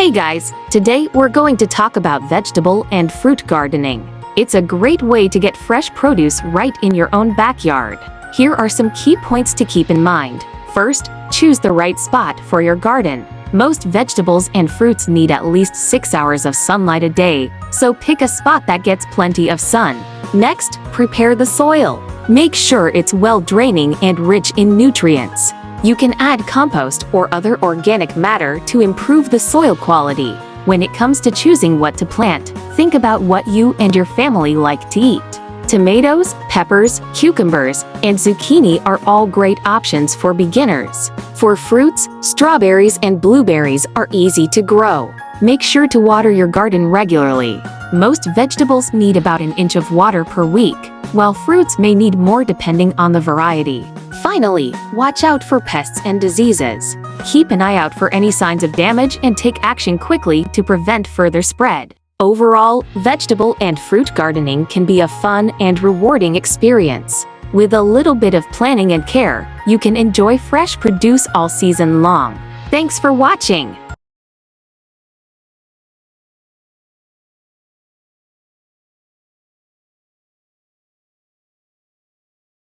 Hey guys, today we're going to talk about vegetable and fruit gardening. It's a great way to get fresh produce right in your own backyard. Here are some key points to keep in mind. First, choose the right spot for your garden. Most vegetables and fruits need at least 6 hours of sunlight a day, so pick a spot that gets plenty of sun. Next, prepare the soil. Make sure it's well draining and rich in nutrients. You can add compost or other organic matter to improve the soil quality. When it comes to choosing what to plant, think about what you and your family like to eat. Tomatoes, peppers, cucumbers, and zucchini are all great options for beginners. For fruits, strawberries and blueberries are easy to grow. Make sure to water your garden regularly. Most vegetables need about an inch of water per week, while fruits may need more depending on the variety. Finally, watch out for pests and diseases. Keep an eye out for any signs of damage and take action quickly to prevent further spread. Overall, vegetable and fruit gardening can be a fun and rewarding experience. With a little bit of planning and care, you can enjoy fresh produce all season long. Thanks for watching!